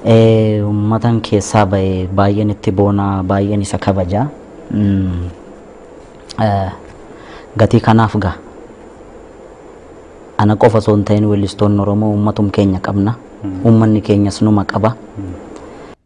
ummatan keessaa baay'een itti boona, baay'een isa kabaja. Gatii kanaaf gaa ana qofa osoo hin ta'in weellistoonni Oromoo ummatum keenya qabna, ummanni keenyas numa qaba.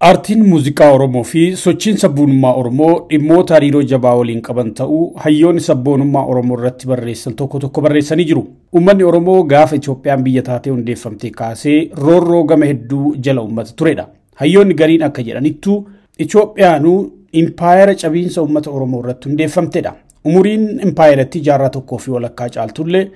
Aartiin muuziqaa Oromoo fi sochiin sabboonummaa Oromoo dhimmoota hariiroo jabaa waliin qaban ta'uu hayyoonni sabboonummaa Oromoo irratti barreessan tokko barreessanii jiru. Uummanni Oromoo gaafa Itoophiyaan biyya taatee hundeeffamtee kaasee roorroo gama hedduu jala uummata turedha. Hayyoonni gariin akka jedhanittu Itoophiyaanuu impaayera cabiinsa uummata Oromoo irratti hundeeffamtedha. Umuriin impaayeratti jaarraa tokkoo fi walakkaa caaltullee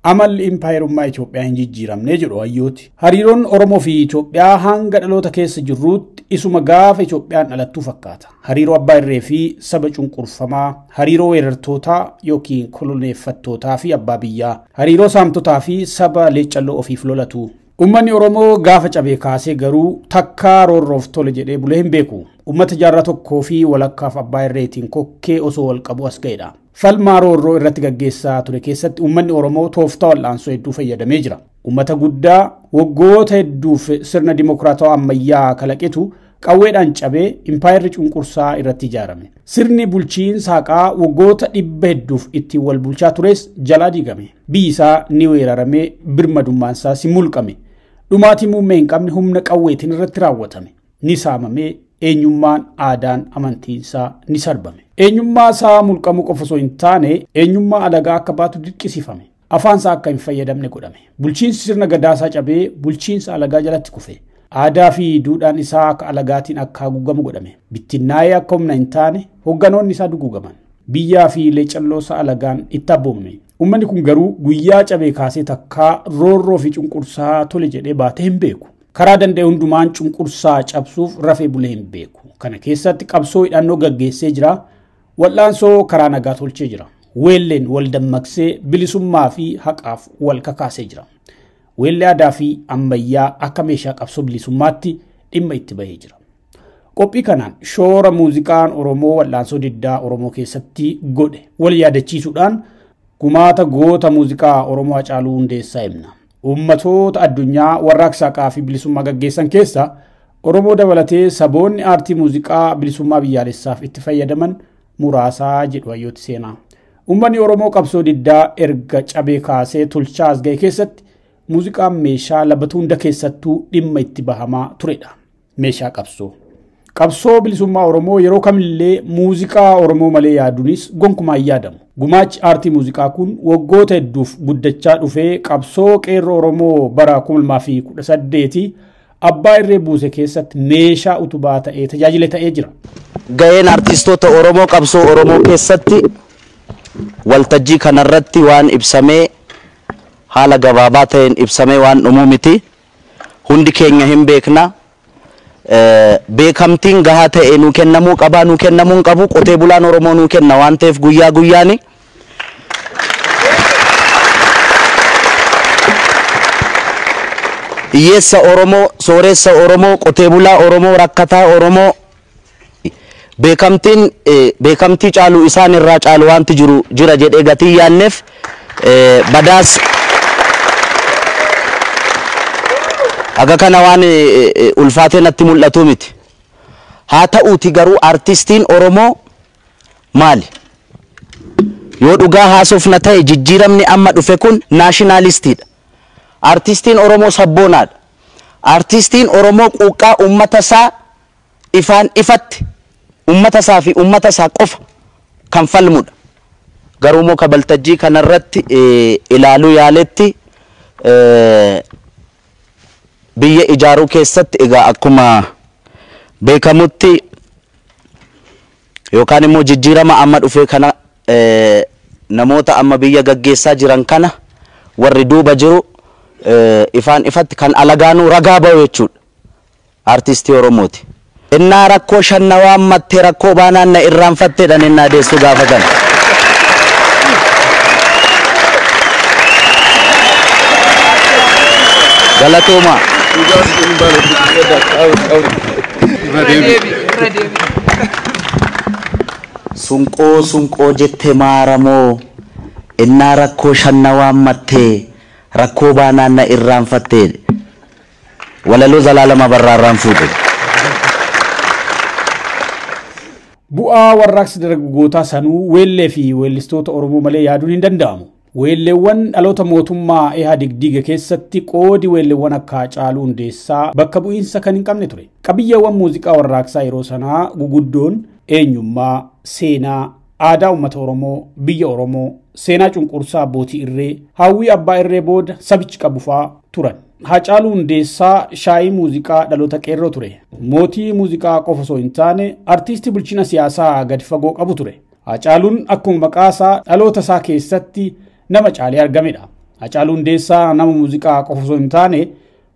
amalli impaayerummaa Itoophiyaa hin jijjiiramne jedhu hayyooti. Hariiroon Oromoo fi Itoophiyaa hanga dhaloota keessa jirruutti isuma gaafa Itoophiyaan dhalattuu fakkaata. Hariiroo abbaa irree fi saba cunqurfamaa, hariiroo weerartootaa yookiin koloneeffattootaa fi abbaa biyyaa, hariiroo saamtotaa fi saba leeccalloo ofiif lolatu. Uummanni Oromoo gaafa cabee kaasee garuu takkaa roorroof tole jedhee bulee hin beeku. Uummata jaarraa tokkoo fi walakkaaf abbaa irreetiin kokkee osoo wal qabu as ga'edha. Falmaa roorroo irratti gaggeessaa ture keessatti uummanni Oromoo tooftaa wal'aansoo hedduu fayyadamee jira. Uummata guddaa waggoota hedduuf sirna dimokiraatawaa ammayyaa kalaqetu qawweedhaan cabee impaayerri cunqursaa irratti ijaarame. Sirni bulchiinsa haqaa waggoota dhibba hedduuf ittiin wal bulchaa tures jalaa diigame. Biyyi isaa ni weeraramee birmadummaan isaa si mulqame. Dhumaatii muummee hin qabne humna qawweetiin irratti raawwatame. Ni saamamee eenyummaan, aadaan, amantiin isaa ni sarbame. Eenyummaa isaa mulqamu qofa osoo hin taane eenyummaa alagaa akka baatu dirqisiifame. Afaan isaa akka hin fayyadamne godhame. Bulchiinsi sirna gadaasaa cabee bulchiinsa alagaa jalatti kufe. Aadaa fi duudhaan isaa akka alagaatiin akka haguugamu godhame. Bittinnaa'ee akka humna hin taane hogganoonni isaa duguugaman. Biyyaa fi leeccalloo isaa alagaan itti abboomame. Uummanni kun garuu guyyaa cabee kaasee takkaa roorroo fi cunqursaa tole jedhee baatee hin beeku. Karaa danda'e hundumaan cunqursaa cabsuuf rafee bulee hin beeku. Kana keessatti qabsoo hidhannoo gaggeessee jira. Wal'aansoo karaa nagaa tolchee jira. Weelleen wal dammaqsee bilisummaa fi haqaaf wal kakaasee jira. Weellee aadaa fi ammayyaa akka meeshaa qabsoo bilisummaatti dhimma itti bahee jira. Qophii kanaan shoora muuziqaan Oromoo wal'aansoo diddaa Oromoo keessatti godhe wal yaadachiisuudhaan gumaata goota muuziqaa Oromoo Hacaaluu Hundeessaa himna. Uummatoota addunyaa warraaqsa haqaa fi bilisummaa gaggeessan keessa Oromoo dabalatee saboonni aartii muuziqaa bilisummaa biyyaalessaaf itti fayyadaman muraasaa jedhu hayyooti seenaa. Uummanni Oromoo qabsoo diddaa erga cabee kaasee tolchaa as ga'e keessatti muuziqaan meeshaa labbata hunda keessattuu dhimma itti bahamaa turedha. Meeshaa qabsoo. Qabsoo bilisummaa Oromoo yeroo kamillee muuziqaa Oromoo malee yaaduunis gonkumaa hin yaadamu. Gumaachi aartii muuziqaa kun waggoota hedduuf guddachaa dhufee qabsoo qeerroo Oromoo bara 2018 abbaa irree buuse keessatti meeshaa utubaa ta'ee tajaajila ta'ee jira. Ga'een artistoota Oromoo qabsoo Oromoo keessatti waltajjii kanarratti waan ibsamee haala gabaabaa ta'een ibsamee waan dhumuu miti. Hundi keenya hin beekna. Beekamtiin gahaa ta'e nuu kennamuu qaba, nuu kennamuu hin qabu. Qotee bulaan Oromoo nuu kenna waan ta'eef guyyaa guyyaani. Hiyyeessa Oromoo, sooressa Oromoo, qotee bulaa Oromoo, rakkataa Oromoo beekamtii caalu isaan irraa caalu wanti jiru jira jedhee gatii yaanneef badaas aga kana waan ulfaatee natti mul'atu miti. Haa ta'uuti garuu artistiin Oromoo maali? Yoo dhugaa haasofna ta'e jijjiiramni amma dhufe kun naashinaalistiidha. Artistiin Oromoo sabboonaadha. Artistiin Oromoo quuqqaa uummata isaa ifaan ifatti uummata isaa fi uummata isaa qofa kan falmudha. Garuu moo kabaltajjii kanarratti ilaaluu yaaletti biyya ijaaruu keessatti egaa akkuma beekamutti yookaan immoo jijjiirama amma dhufe kana namoota amma biyya gaggeessaa jiran kana warri duuba jiru ifaan ifatti kan alagaanuu ragaa ba'u jechuudha. Artistii Oromooti. Innaa rakkoo shannawaa mattee rakkoo baanaan na irraanfatteedhaan innaa deessu gaafa kana. Galatooma. Sunqoo jettee maaramoo innaa rakkoo shannawaa mattee rakkoo baanaan na irraanfattee walaloo Zalaalama Barraarraan fuudhe. Bu'aa warraaqsa dargaggootaa sanuu weellee fi weellistoota Oromoo malee yaaduun hin danda'amu. Weelleewwan dhaloota mootummaa Ihaadig diiga keessatti qoodi weelleewwan akka Haacaaluu Hundeessaa bakka bu'iinsa kan hin qabne ture. Qabiyyeewwan muuziqaa warraaqsaa yeroo sanaa guguddoon eenyummaa, seenaa, aadaa uummata Oromoo, biyya Oromoo, seenaa cunqursaa abbootii irree, hawwii abbaa irree booda sabichi qabu fa'aa turan. Haacaaluu Hundeessaa shaayii muuziqaa dhaloota qeerroo ture. Mootii muuziqaa qofa osoo hin taane artiistii bulchina siyaasaa gadi fagoo qabu ture. Haacaaluun akkuma maqaa isaa dhaloota isaa keessatti nama caalee argamedha. Haacaaluu Hundeessaa nama muuziqaa qofa osoo hin taane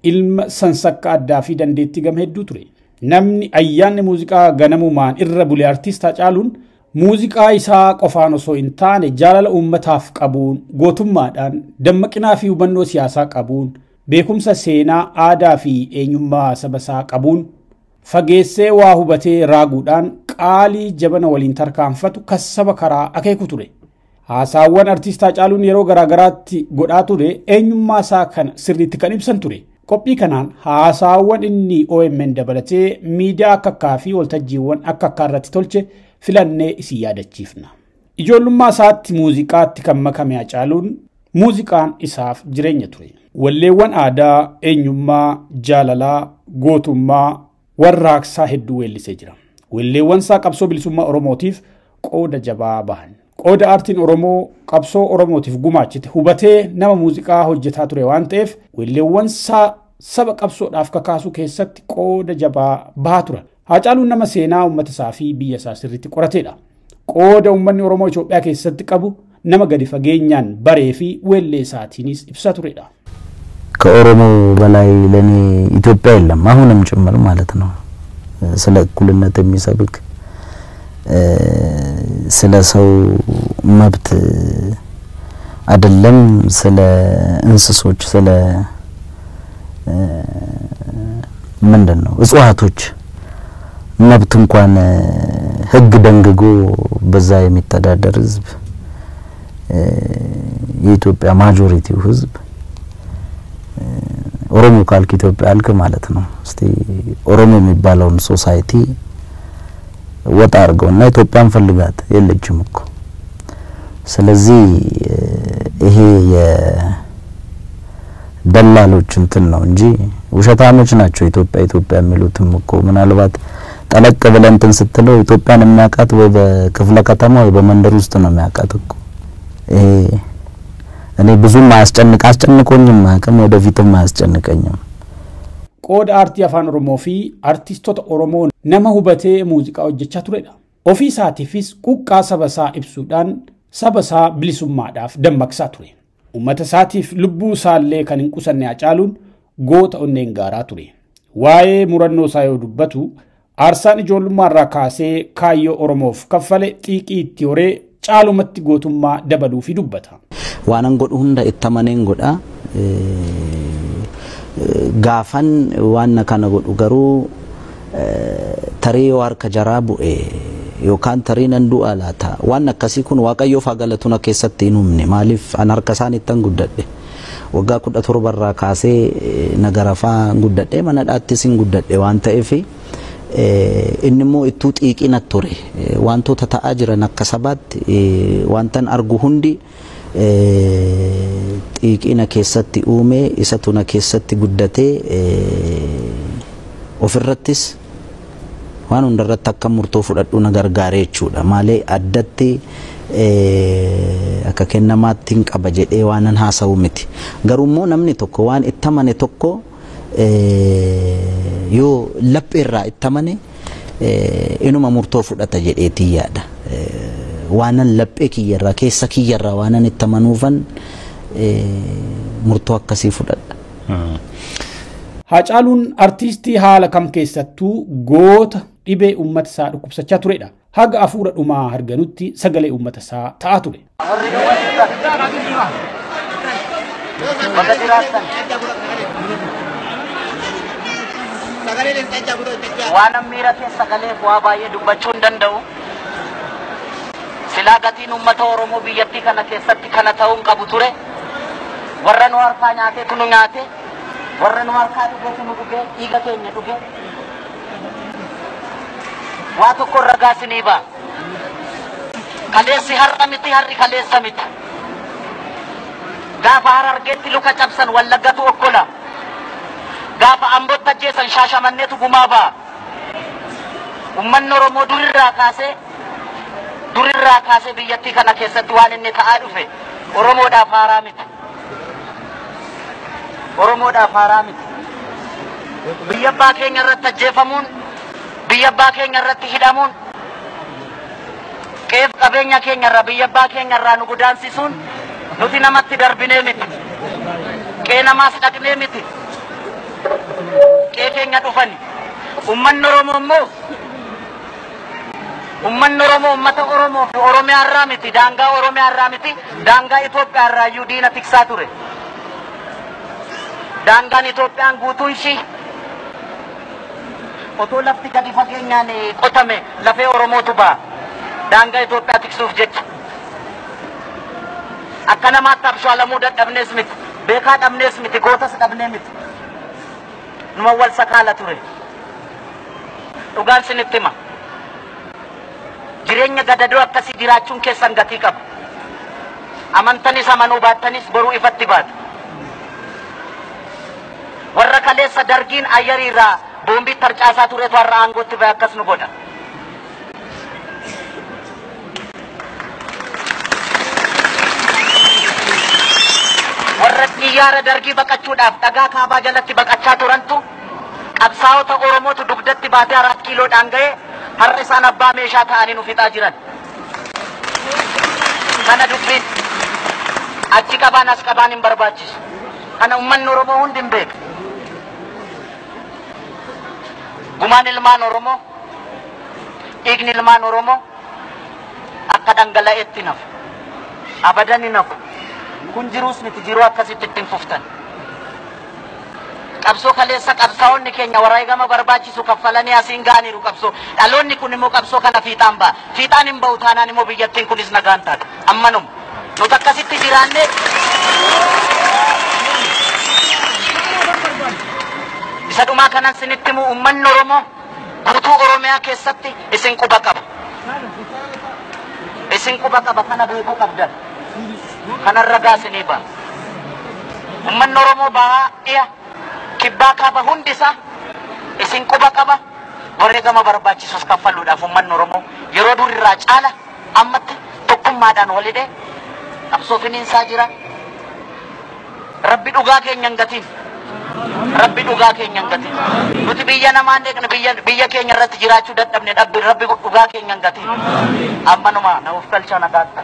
ilma sansakka addaa fi dandeettii gama hedduu ture. Namni ayyaanni muuziqaa ganamumaan irra bule artiist Haacaaluun muuziqaa isaa qofaan osoo hin taane jaalala uummataaf qabuun, gootummaadhaan, dammaqinaa fi hubannoo siyaasaa qabuun, beekumsa seenaa, aadaa fi eenyummaa saba isaa qabuun, fageessee waa hubatee raaguudhaan qaalii jabana waliin tarkaanfatu kassaba karaa akeeku ture. Haasaawwan artiist Haacaaluun yeroo garaagaraatti godhaa ture eenyummaa isaa kana sirriitti kan ibsan ture. Qophii kanaan haasaawwan inni OMN dabalatee miidiyaa akka akkaa fi waltajjiiwwan akka akkaa irratti tolche filannee isin yaadachiifna. Ijoollummaa isaatti muuziqaatti kan makame Haacaaluun muuziqaan isaaf jireenya ture. Walleewwan aadaa, eenyummaa, jaalalaa, gootummaa, warraaqsaa hedduu weellisee jira. Walleewwan isaa qabsoo bilisummaa Oromootiif qooda jabaa bahan. Qooda aartiin Oromoo qabsoo Oromootiif gumaachite hubatee nama muuziqaa hojjetaa ture waan ta'eef walleewwan isaa saba qabsoodhaaf kakaasuu keessatti qooda jabaa bahaa turan. Haacaaluun nama seenaa uummata isaa fi biyya isaa sirriitti qoratedha. Qooda uummanni Oromoo Itoophiyaa keessatti qabu nama gadi fageenyaan baree fi weellee isaatiinis ibsa turedha. ከኦሮሞ በላይ ለኔ ኢትዮጵያ የለም አሁንም ጭምር ማለት ነው። ስለ እኩልነት የሚሰብክ ስለ ሰው መብት አይደለም ስለ እንስሶች ስለ ምንድነው እጽዋቶች መብት እንኳን ህግ ደንግጎ በዛ የሚተዳደር ህዝብ የኢትዮጵያ ማጆሪቲው ህዝብ ኦሮሞ ካልክ ኢትዮጵያ አልክ ማለት ነው። እስቲ ኦሮሞ የሚባለውን ሶሳይቲ ወጣ አርገውና ኢትዮጵያን ፈልጋት የለችም እኮ። ስለዚህ ይሄ የደላሎች እንትን ነው እንጂ ውሸታሞች ናቸው ኢትዮጵያ የሚሉትም እኮ ምናልባት ጠለቅ ብለን እንትን ስትለው ኢትዮጵያን የሚያቃት ወይ በክፍለ ከተማ ወይ በመንደር ውስጥ ነው የሚያቃት እኮ። ይሄ እኔ ብዙም አስጨንቆኝም አቅም ወደፊትም አያስጨንቀኝም። ቆድ አርቲ አፋን ኦሮሞ ፊ አርቲስቶት ኦሮሞ ነማ ሁበቴ ሙዚቃ ወጀቻ ቱሬዳ ኦፊሳቲፊስ ቁቃ ሰበሳ ኢብሱዳን ሰበሳ ብሊሱማዳፍ ደመክሳ ቱሬ ኡመተ ሳቲፍ ልቡ ሳሌ ከንንቁሰነ ያጫሉን ጎተ ኦኔን ጋራ ቱሬ ዋዬ ሙረኖ ሳዮ ዱበቱ አርሳን ጆሉማ ራካሴ ካዮ ኦሮሞፍ ከፈለ ጢቂ ቲዮሬ ጫሉመት ጎቱማ ደበሉ ፊ ዱበታ ዋናን ጎድ ሁንዳ ኢተማኔን ጎዳ ጋፋን ዋና ካነ ጎዱ ገሩ ተሪ ዋርከ ጀራቡ ዮካን ተሪን እንዱ አላታ ዋና ከሲኩን ዋቀዮ ፋገለቱና ከሰት ይኑምኔ ማሊፍ አናርከሳን ይተንጉደደ ወጋ ኩዳ ቶርበራ ካሴ ነገራፋ ጉደደ ማናዳት ሲን ጉደደ ዋንተ ኤፊ እንሞ እቱ ጢቂና ቶሬ ዋንቶ ተታአጅረ ነከሰባት ዋንተን አርጉ ሁንዲ ጢቂና ከሰት ኡሜ ኢሰቱና ከሰት ጉደቴ ኦፍረትስ waan hundarratti akka murtoo fudhadhu na gargaareechuudha malee addatti akka kennamaatti qaba jedhee waanan haasa'u miti garummoo namni tokko waan ittamane tokko yoo lapheerraa ittamane inuma murtoo fudhata jedheetii yaada waanan laphee kiyyarraa keessa kiyyarraa waanan ittamanuufan murtoo akkasii fudhadha. Haacaaluun artiistii haala kam keessattuu goota dhibee uummata isaa dhukkubsachaa turedha. Haga afuura dhumaa harganutti sagalee uummata isaa ta'aa ture. Waan ammiira keessa sagalee bu'aa baay'ee dubbachuu hin danda'u. Silaa gatiin uummata Oromoo biyyattii kana keessatti kana ta'uu hin qabu ture. Warra nu harkaa nyaatee tunu nyaate warra nu harkaa dhugeetu nu dhugee dhiiga keenya dhugee waa tokko ragaa sinii ba'a. Kaleessi har'a miti har'i kaleessa miti. Gaafa Harargeetti luka cabsan Wallaggatu okkola. Gaafa Ambootti ajjeesan Shaashamanneetu gumaa ba'a. Uummanni Oromoo durirraa kaasee biyyattii kana keessatti waan inni ta'aa dhufe Oromoodhaaf haaraa miti. Oromoodhaaf haaraa miti. Biyya abbaa keenya irratti ajjeefamuun, biyya abbaa keenya irratti hidhamuun, qeef qabeenya keenya irraa biyya abbaa keenya irraa nu godaansisuun nuti namatti darbinee miti. Qee namaas dhaqnee miti. Qee keenya dhufani. Uummanni Oromoo immoo uummata Oromoo fi Oromiyaa irraa miti, daangaa Oromiyaa irraa miti, daangaa Itoophiyaa irraa iyyuu diina tiksaa ture. Daangaan Itoophiyaan guutuun ishii otoo lafti gadi fageenyaan qotame lafee Oromootu ba'a. Daangaa Itoophiyaa tiksuuf jecha. Akka namaatti abshaalamuu dadhabnees miti, beekaa dhabnees miti, gootas dhabnee miti. Numa wal sakaala ture. Dhugaan sinitti hima. Jireenya gadadoo akkasii jiraachuun keessan gatii qaba. Amantanis amanuu baattanis boruu ifatti baatu. Warra kaleessa dargiin ayyariirraa boombii tarcaasaa turetu har'a aangootti ba'e akkas nu godha. Warra xiyyaara dargii baqachuudhaaf dhagaa kaabaa jalatti baqachaa turantu qabsaa'ota Oromootu dugdatti baatee 4 kiiloodhaan ga'ee har'a isaan abbaa meeshaa ta'anii nu fixaa jiran. Kana dubbiin achi qabaan as qabaan hin barbaachisu. Kana uummanni Oromoo hundi hin beeku. Gumaan ilmaan Oromoo, dhiigni ilmaan Oromoo akka dhangala'eetti nafu. Abadan hin nafu. Kun jiruus miti jiruu akkasitti ittiin fuftan. Qabsoo kaleessa qabsaa'onni keenya wareegama barbaachisu kaffalanii asiin ga'aniiru qabsoo. Dhaloonni kun immoo qabsoo kana fiixaan ba'a. Fiixaan hin ba'u taanaan immoo biyyattiin kunis nagaan taata. Ammanuma. Nuti akkasitti jiraanne isa dhumaa kanan sinitti himu uummanni Oromoo guutuu Oromiyaa keessatti isin quba qaba. Isin quba qaba kana beekuu qabdan. Kana ragaa isinii ba'a. Uummanni Oromoo baay'ee kibbaa kaaba hundisaa isin quba qaba. Wareegama barbaachisus kaffaluudhaaf uummanni Oromoo yeroo durirraa caala ammatti tokkummaadhaan walidhee qabsoo finiinsaa jira. Rabbi dhugaa keenya hin gatiin. Rabbi dhugaa keenya hin gatiin. Nuti biyya namaan eegna biyya keenya irratti jiraachuu dadhabne Rabbi dhugaa keenya hin gatiin. Ammanuma na of galchaa nagaatti.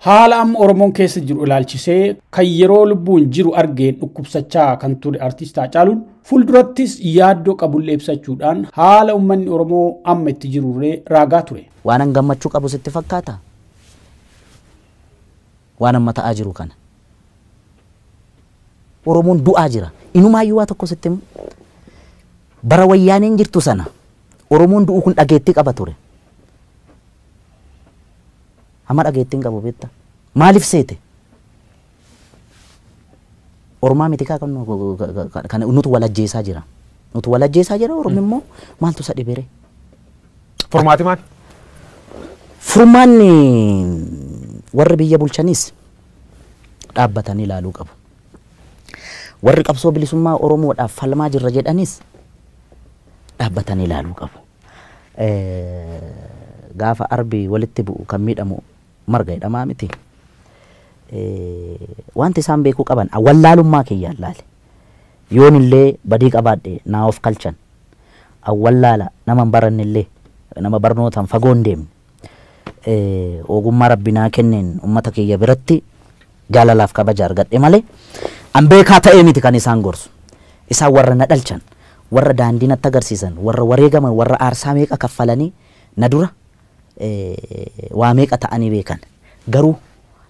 Haala amma Oromoon keessa jiru ilaalchisee kan yeroo lubbuun jiru argeen dhukkubsachaa kan ture artiist Haacaaluun fuuldurattis yaaddoo qabullee ibsachuudhaan haala uummanni Oromoo amma itti jirurree raagaa ture. Waan gammachuu qabu sitti fakkaata? Waan amma ta'aa jiru kana. Oromoon du'aa jira. Inumaayyuu waa tokko sitti bara wayyaaneen jirtu sana Oromoon du'uu kun dhageettii qaba ture. Amma dhageettiin qabu beekta. Maaliif seete? Oromaa miti kaa kan nuti walajjeesaa jira. Nuti walajjeesaa jira Oromoo immoo maaltu isa dhibere? Furmaati maal? Furmaanni warri biyya bulchanis dhaabbatanii ilaaluu qabu. Warri qabsoo bilisummaa Oromoodhaaf falmaa jirra jedhanis dhaabbatanii ilaaluu qabu. Gaafa arbi walitti bu'u kan miidhamu marga jedhamaa miti. Wanti isaan beekuu qaban awwallaalummaa kiyyaan laale. Yoon illee badii qabaadhe naa of kalchan. Awwallaala nama baranne illee nama barnootaan fagoon deemne. Ogummaa rabbinaa kenneen ummata kiyya biratti jaalalaaf kabaja argadhe malee an beekaa ta'ee miti kan isaan gorsu. Isaan warra na dhalchan, warra daandii natti agarsiisan, warra wareegaman, warra aarsaa meeqa kaffalanii na dura waa meeqa ta'anii beekan. Garuu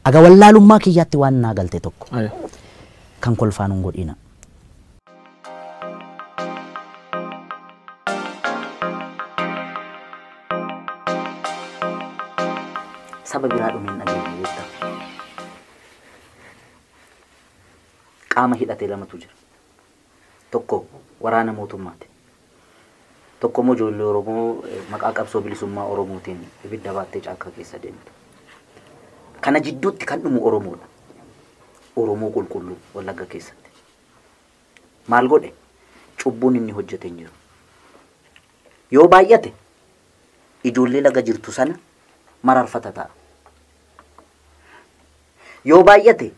aga wallaalummaa kiyyaatti waan naa galte tokko kan kolfaan hin godhina. Saba biraa dhumin dhageenya jechuudha. qaama hidhatee lamatu jira. Tokko waraana mootummaati. Tokko immoo ijoollee Oromoo maqaa qabsoo bilisummaa Oromootiin ibidda baattee caakkaa keessa deemtu. Kana jidduutti kan dhumu Oromoodha. Oromoo qulqulluu Wallagga keessatti. Maal godhe? Cubbuun inni hojjete hin jiru. Yoo baay'ate ijoollee laga jirtu sana mararfata ta'a. Yoo baay'ate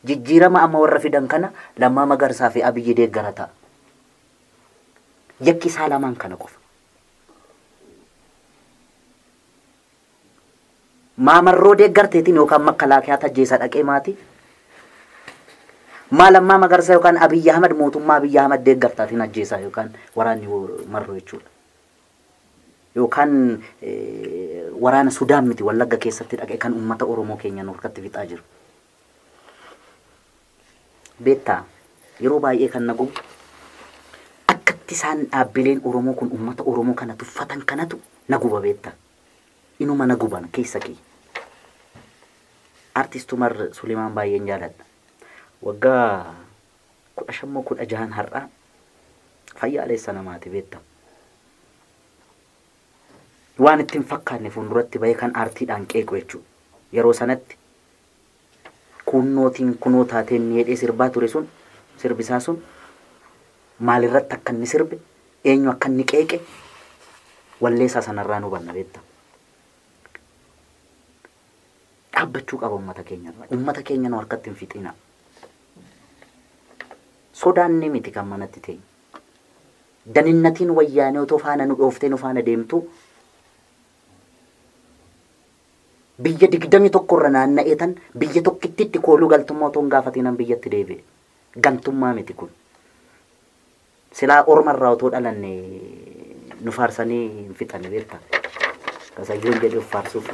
jijjiirama amma warra fidan kana Lammaa Magarsaa fi Abiyyi deeggara ta'a. Yakki isaa lamaan kana qofa. Maamarroo deeggarteetiin yookaan makalaakiyaa tajjeessa dhaqee maatii. Lammaa Magarsaa yookaan Abiyyi Ahmad mootummaa Abiyyi Ahmad deeggartaatiin ajjeesaa yookaan waraanni marroo jechuudha. Yookaan waraana Sudaan miti Wallagga keessatti dhaqee kan uummata Oromoo keenya nurkatti fixaa jiru. Beektaa yeroo baay'ee kan nagu akkatti isaan dhaabbileen Oromoo kun uummata Oromoo kana tuffatan kanatu naguba beektaa. Inuma naguban keessa kee. Artist Umar Suleemaan baay'een jaaladha. Waggaa 15 har'a fayyaalessa namaati beektaa. Waan ittiin fakkaanne fuulduratti bahee kan aartiidhaan qeequ jechuudha. Yeroo sanatti kunnootiin kunoo taateen miidhee sirbaa ture sun sirbisaa sun maalirratti akka inni sirbe eenyu akka inni qeeqe walleessaa sanarraa nu hubanna beektaa. Dhaabbachuu qaba uummata keenyarraa. Uummata keenya nu harkatti hin fixinaa. Sodaanni miti kan manatti ta'e. Daninnatiin wayyaanee otoo faana nu dhooftee nu faana deemtu biyya 21 irra naanna'ee tan biyya tokkitti itti kooluu galtummaa otoo hin gaafatiinan biyyatti deebi'e. Gantummaa miti kun. Silaa ormarraa otoo dhalanne nu faarsanii hin fixanne beektaa. Kasayyoon jedhee of faarsuuf.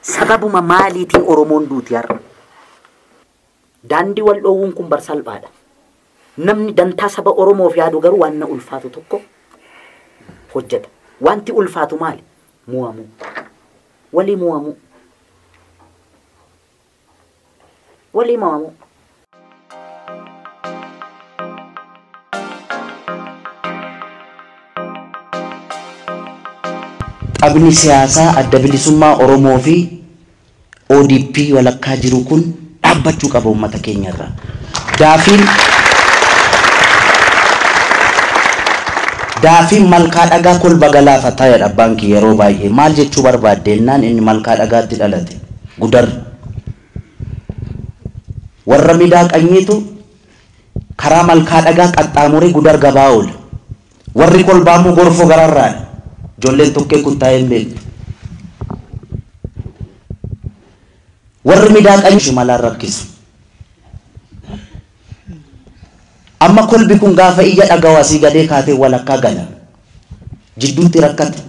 Sababuma maaliitiin Oromoon duuti har'a? Daandii wal dhoowwuun kun barsalphaadha. Namni dantaa saba Oromoof yaadu garuu waan na ulfaatu tokko hojjeta. Wanti ulfaatu maali? Mu'amuu. Walii mu'amuu. Walii mu'amuu. Dhaabni siyaasaa adda bilisummaa Oromoo fi ODP walakkaa jiru kun dhaabbachuu qaba uummata keenyarraa. Daafiin malkaa dhagaa kolba galaafataa jedha abbaan kiyya yeroo baay'ee. Maal jechuu barbaaddennaan inni malkaa dhagaatti dhalate Gudar. Warra midaa qanyiitu karaa malkaa dhagaa qaxxaamuree Gudar gabaa oola. Warri kolbaamuu gorfoo gararraadha. Ijoolleen tokkee kuttaa'ee hin beekne. Warri midaa qanyiitu malaan rakkisu. Amma kolbi kun gaafa iyya dhagawasii gadee kaatee walakkaa gala. Jidduutti rakkate.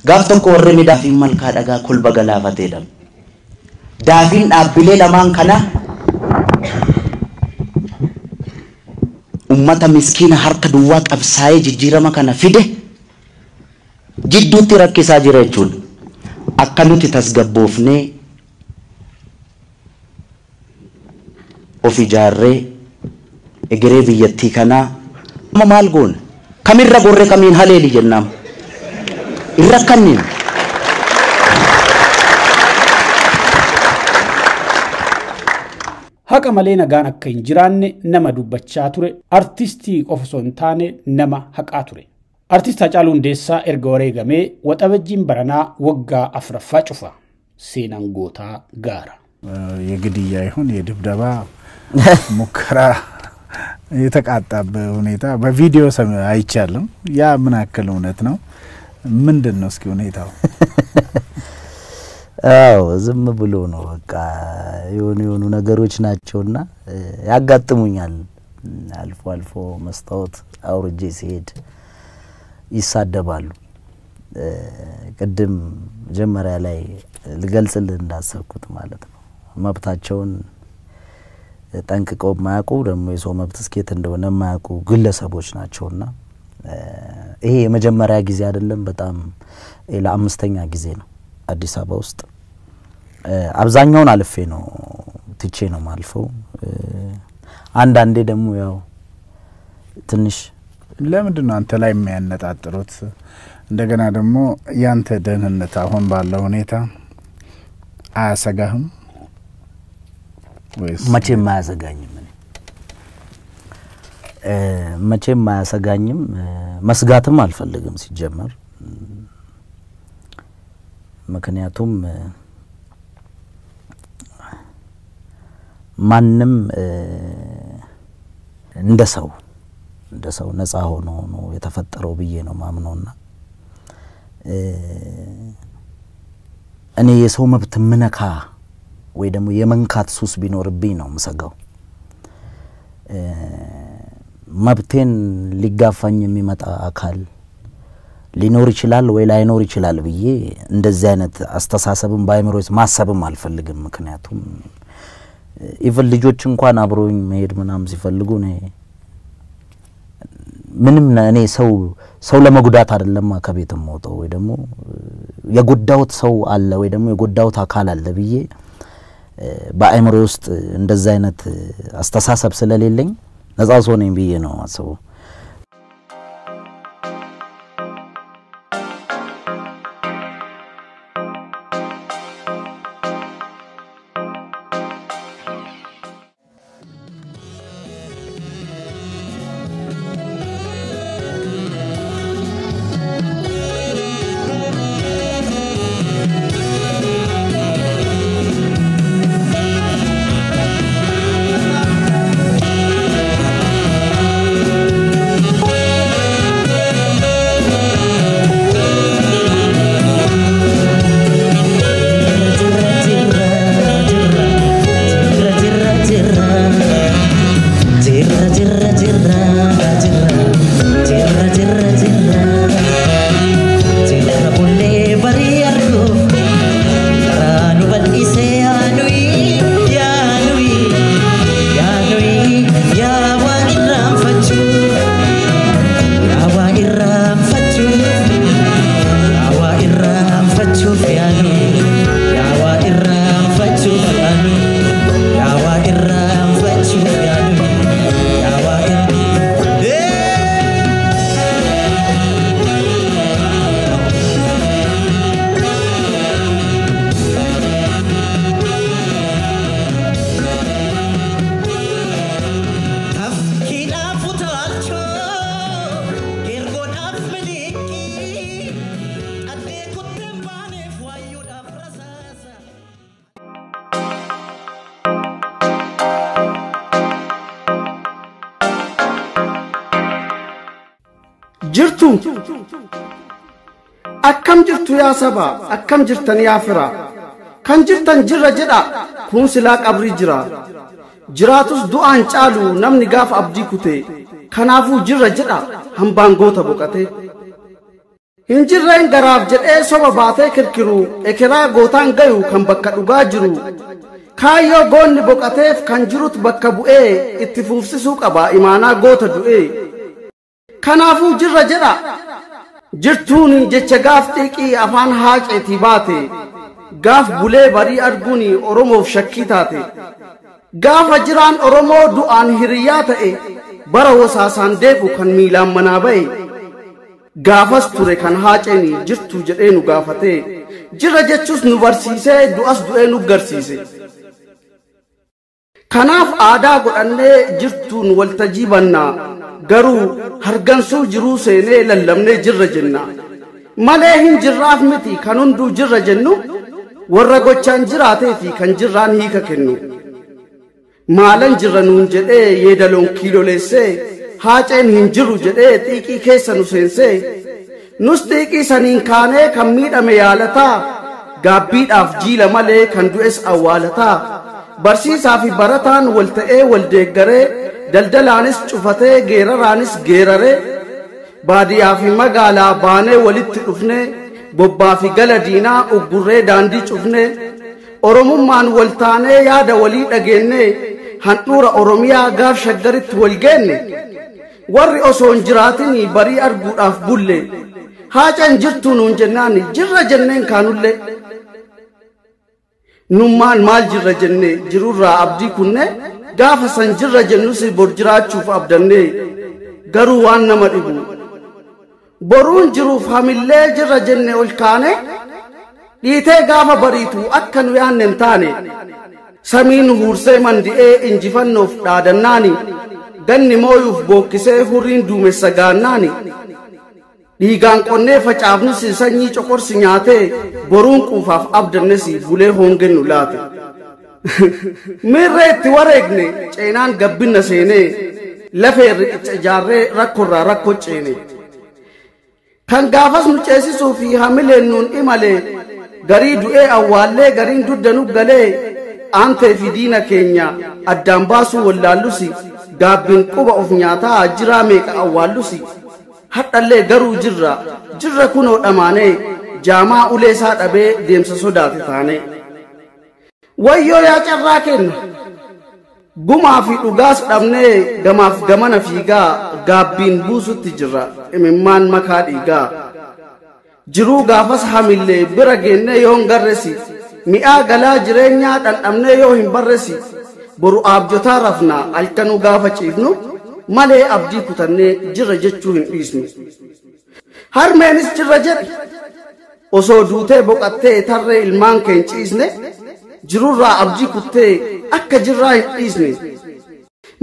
Gaaf tokko warri midaa fi malkaa dhagaa kolba galaafateedha. Daafiin dhaabbilee lamaan kana ummata miskiina harka duwwaa qabsaa'ee jijjiirama kana fide jidduutti rakkisaa jira jechuudha. Akka nuti tasgabboofnee of ijaarree egeree biyyattii kanaa maal goona? Kamirra gorre kamiin haleeli jennaan? Irra kanniin. Haqa malee nagaan akka hin jiraanne nama dubbachaa ture. Artistii qofa osoo hin taane nama haqaa ture. Artist Haacaaluu Hundeessaa erga wareegamee waxabajjiin baranaa waggaa 4ffaa cufa. Seenaan gootaa gaara. የግድያ ይሁን የድብደባ ሙከራ የተቃጣበት ሁኔታ በቪዲዮ አይቻልም። ያ ምን አከለ እውነት ነው? ምንድነው እስኪ ሁኔታው? አዎ ዝም ብሎ ነው በቃ የሆኑ ነገሮች ናቸውና ያጋጥሙኛል። አልፎ አልፎ መስታወት አውርጄ ሲሄድ ይሳደባሉ። ቅድም ጀመሪያ ላይ ልገልጽልህ እንዳሰብኩት ማለት ነው መብታቸውን ጠንቅቀው ማያውቁ ደግሞ የሰው መብት እስከት እንደሆነ ማያውቁ ግለሰቦች ናቸውና ይሄ የመጀመሪያ ጊዜ አይደለም በጣም ለአምስተኛ ጊዜ ነው አዲስ አበባ ውስጥ አብዛኛውን አልፌ ነው ትቼ ነው ማልፈው አንዳንዴ ደግሞ ያው ትንሽ ለምንድነው አንተ ላይ የሚያነጣጥሩት? እንደገና ደግሞ ያንተ ደህንነት አሁን ባለው ሁኔታ አያሰጋህም ወይስ? መቼም አያሰጋኝም። መቼም አያሰጋኝም። መስጋትም አልፈልግም ሲጀመር። ምክንያቱም ማንም እንደ ሰው ነፃ ሆኖ ነው የተፈጠረው ብዬ ነው ማምነውና እኔ የሰው መብት ምነካ ወይ ደግሞ የመንካት ሱስ ቢኖርብኝ ነው ምሰጋው። መብቴን ሊጋፋኝ የሚመጣ አካል ሊኖር ይችላል ወይ ላይኖር ይችላል ብዬ እንደዚህ አይነት አስተሳሰብን ባይምሮስ ማሰብም አልፈልግም። ምክንያቱም ኢቭን ልጆች እንኳን አብሮኝ መሄድ ምናም ሲፈልጉ ነው ምንም እኔ ሰው ለመጉዳት አይደለም ከቤትም ወጣው ወይ ደግሞ የጎዳውት ሰው አለ ወይ ደግሞ የጎዳውት አካል አለ ብዬ በአይምሮ ውስጥ እንደዛ አይነት አስተሳሰብ ስለሌለኝ ነፃ ሰው ነኝ ብዬ ነው ማሰበው። jirtu akkam jirtu yaa saba akkam jirtan yaa fira kan jirtan jirra jedha kun silaa qabri jira jiraatus du'aan caalu namni gaaf abdii kute kanaafuu jirra jedha hambaan goota boqate hin jirreen garaaf jedhee soba baatee kirkiru ekeraa gootaan gayu kan bakka dhugaa jiru kaayyoo goonni boqateef kan jirut bakka bu'ee itti fuufsisuu qaba imaanaa goota du'ee kanaafuu jirra jedha jirtuun jecha gaaf xiiqii afaan haaqeetii baate gaaf bulee barii arguun oromoof shakkii taate gaafa jiraan oromoo du'aan hiriyaa ta'e bara wasaasaan deebu kan miilaan manaa ba'e gaafas ture kan haaqeen jirtu jedhee nu gaafate jirra jechuus nu barsiisee du'as du'ee nu garsiise kanaaf aadaa godhannee jirtuun waltajii bannaa garuu hargansuu jiruu seenee lallabnee jirra jenna malee hin jirraaf miti kan hunduu jirra jennu warra gochaan jiraateeti kan jirraan hiika kennu maalan jirra nuun jedhee yeedaloon kiiloleessee haaceen hin jiru jedhee xiiqii keessa nu seensee nus xiiqii saniin kaanee kan miidhame yaalataa gaabbiidhaaf jiila malee kan du'es awwaalataa barsiisaa fi barataan wal ta'ee wal deeggaree daldalaanis cufatee geeraraanis geeraree baadiyaa fi magaalaa baanee walitti dhufnee bobbaa fi gala diinaa uggurree daandii cufnee oromummaan wal taanee yaada walii dhageennee handhuura oromiyaa gaaf shaggaritti wal geenne warri osoo hin jiraatin barii arguudhaaf bulle haaceen jirtuu nuun jennaan jirra jenneen kaanullee nummaan maal jirra jenne jirurraa abdii kunne gaafa san jirra jennus bor jiraachuuf abdannee garuu waan nama dhibu boruun jiruuf hamillee jirra jenne ol kaane dhiitee gaafa bariitu akka nu yaanne hin taane samiin huursee mandi'ee injifannoof dhaadannaani ganni mooyuuf bookkisee hurriin duumessa gaannaani dhiigaan qonnee facaafnus sanyii coqorsi nyaatee boruun quufaaf abdannes bulee hoongennu laate miirree itti wareegne ceenaan gabbinna seenee lafee riqicha ijaarree rakkorraa rakko ceene kan gaafas nu ceesisuu fi hamileen nuun imale garii du'ee awwaallee gariin duddanu galee aantee fi diina keenya addaan baasuu wallaallusi gaabbiin quba of nyaataa jiraa meeqa awwaallusi hadhallee garuu jirra kunoo dhamaanee jaamaa ulee isaa dhabee deemsa sodaate taane wayyoo yaa carraa kenna gumaa fi dhugaas dhabnee gamaaf gamana fiigaa gaabbiin buusutti jirra imimmaan makaa dhiigaa jiruu gaafas hamillee bira geennee yoo hin garresi mi'aa galaa jireenyaa dhandhamnee yoo hin barresi boru abjotaa rafnaa halkanuu gaafa ciifnu malee abdii kutannee jirra jechuu hin dhiisnu harmeenis jirra jedhe osoo duutee boqattee tarree ilmaan keen ciisne jirurraa abdii kuttee akka jirraa hin dhiisne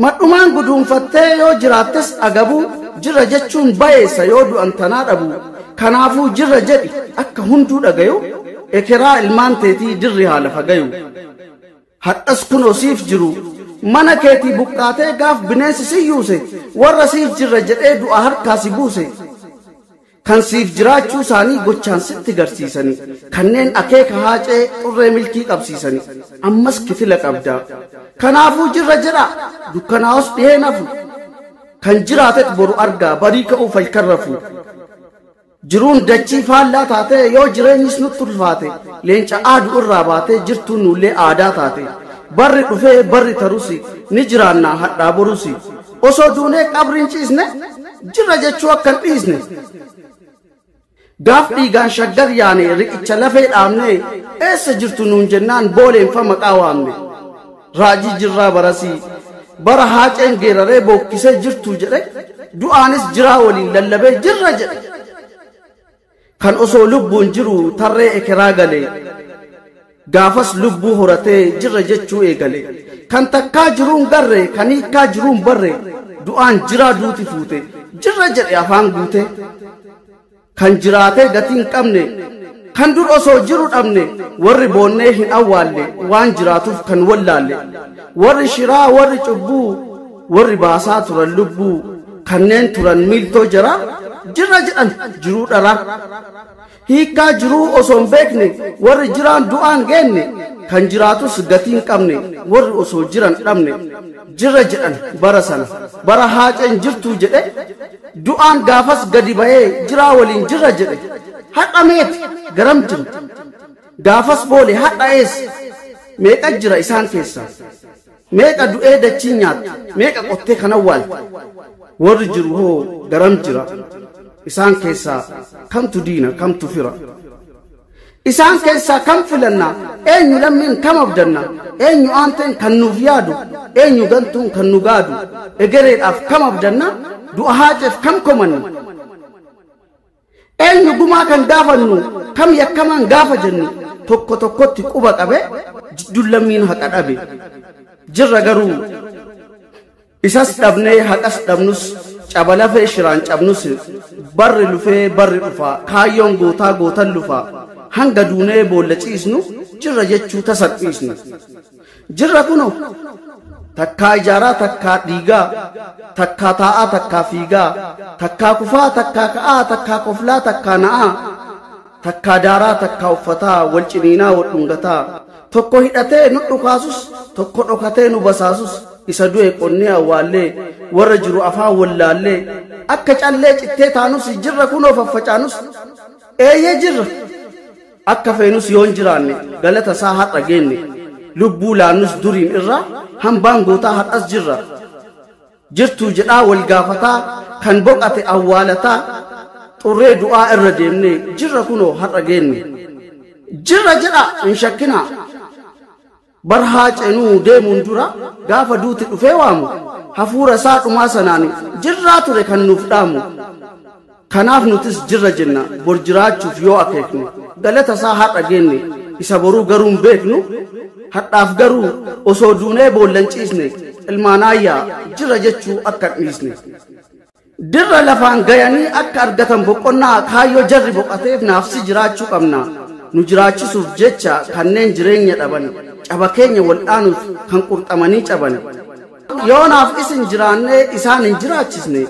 madhumaan guduunfattee yoo jiraattes agabuu jirra jechuun bayeessa yoo du'an tanaa dhabu kanaafuu jirra jedhi akka hunduu dhagayu ekeraa ilmaan teetii dirri haala fagayu hadhas kunoo siif jiru mana keetii buqqaatee gaaf bineensi si yuuse warra siif jirra jedhee du'a harkaa si buuse kan siif jiraachuu isaanii gochaan sitti garsiisanii kanneen akeeka haacee xurree milkii qabsiisanii ammas kitila qabdaa kanaafuu jirra jedha dukkanaa'us dhihee nafu kan jiraatet boru argaa barii ka'uu falkan rafu jiruun dachii faallaa taatee yoo jireenyis nutti ulfaate leenca aadu irraa baatee jirtuun nullee aadaa taate barri dhufee barri tarusi ni jiraannaa hadhaa borusi osoo duunee qabriin ciisne jirra jechuu akkan dhiisne gaaf dhiigaan shaggar yaane riqicha lafee dhaabne eessa jirtu nuun jennaan booleenfa maqaa waamne raajii jirraa barasii bara haaceen geeraree bookkisee jirtuu jedhe du'aanis jiraa waliin lallabee jirra jedhe kan osoo lubbuun jiru tarree ekeraa galee gaafas lubbuu horatee jirra jechuu eegale kan takkaa jiruun garre kan hiikkaa jiruun barre du'aan jiraa duuti fuute jirra jedhe afaan guute kan jiraatee gatiin qabne kan dur osoo jiru dhabne warri boonnee hin awwaalle waan jiraatuuf kan wallaalle warri shiraa warri cubbuu warri baasaa turan lubbuu kanneen turan miiltoo jara jirra jedhan jiruu dhara hiikkaa jiruu osoo hin beekne warri jiraan du'aan geenne kan jiraatus gatiin qabne warri osoo jiran dhabne jirra jedhan bara sana bara haaceen jirtuu jedhe du'aan gaafas gadi ba'ee jiraa waliin jirra jedhe hadha meeti garam jiru gaafas boole hadha ees meeqa jira isaan keessa meeqa du'ee dachii nyaatti meeqa qottee kan awwaalte warri jiru hoo garam jira isaan keessaa kamtu diina kamtu fira isaan keessaa kam filanna eenyu lammiin kam abdanna eenyu aanteen kan nuuf yaadu eenyu gantuun kan nu gaadu egereedhaaf kam abdanna du'a haaceef kam komanna eenyu gumaa kan gaafannu kam yakkamaan gaafa jennu tokko tokkotti quba qabe jidduu lammiin haqa dhabe jirra garuu isas dhabnee haqas dhabnus cabalafee shiraan cabnus barri lufee barri dhufaa kaayyoon gootaa gootan lufaa hanga duunee boolla ciisnu jirra jechuu tasalphiisnu jirra kuno takkaa ijaaraa takkaa dhiigaa takkaa taa'aa takkaa fiigaa takkaa kufaa takkaa ka'aa takkaa koflaa takkaa na'aa takkaa daaraa takkaa uffataa wal ciniinaa wal dhungataa tokko hidhatee nu dhukaasus tokko dhokatee nu basaasus isa du'e qonnee awwaallee warra jiru afaan wallaallee akka callee cittee taanus jirra kunoo faffacaanus eeyyee jirra akka feenus yoon jiraanne galata isaa har'a geenne lubbuu laannus duriin irraa hambaan gootaa har'as jirra jirtuu jedhaa wal gaafataa kan boqate awwaalataa xurree du'aa irra deemne jirra kunoo har'a geenne jirra jedha hin shakkinaa barhaa ceenuu deemuun dura gaafa duuti dhufee waamu hafuura isaa dhumaa sanaan jirraa ture kan nuuf dhaamu. Kanaaf nutis jirra jenna bor jiraachuuf yoo akeeknu galata isaa har'a geenne isa boruu garuu hin beeknu hadhaaf garuu osoo duunee boollan ciisne ilmaanaayyaa jirra jechuu akka dhiisne. Dirra lafaan gayanii akka argatan boqonnaa kaayyoo jarri boqateef naafsi jiraachuu qabna. Nu jiraachisuuf jecha kanneen jireenya dhaban caba keenya waldhaanuuf kan qurxamanii caban. Yoo naaf isin jiraannee isaan hin jiraachisne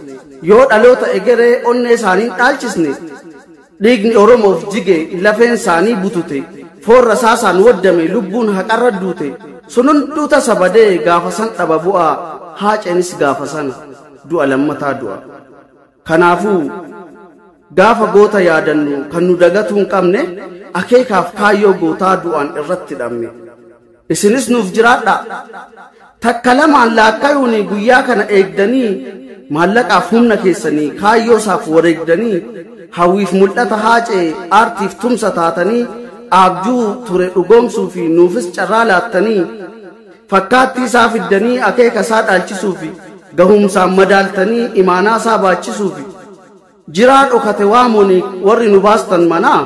yoo dhaloota egeree onnee isaanii dhaalchisne dhiigni Oromoof jige lafeen isaanii butute foorra isaasaan waddame lubbuun haqarra duute sun hunduu tasa badee gaafa san dhaba bu'aa haaceenis gaafa sana du'a lammataa du'a. Kanaafuu gaafa goota yaadannu kan nu dagatuu hin qabne akeekaaf kaayyoo gootaa du'aan irratti hidhamne. Isinis nuuf jiraadha. Takka lamaan laakkayuuni guyyaa kana eegdanii maallaqaaf humna keessanii kaayyoo isaaf wareegdanii hawwiif mul'ata haacee aartiif tumsa taatanii abjuu ture dhugoomsuu fi nuufis carraa laattanii fakkaattii isaa fiddanii akeeka isaa dhaalchisuufi gahumsaan madaaltanii imaanaa isaa baachisuufi jiraa dhokate waamooni warri nu baastan manaa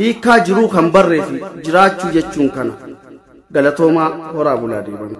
hiikkaa jiruu kan barreefi jiraachuu jechuun kana. Galatoomaa horaa bulaa deeban.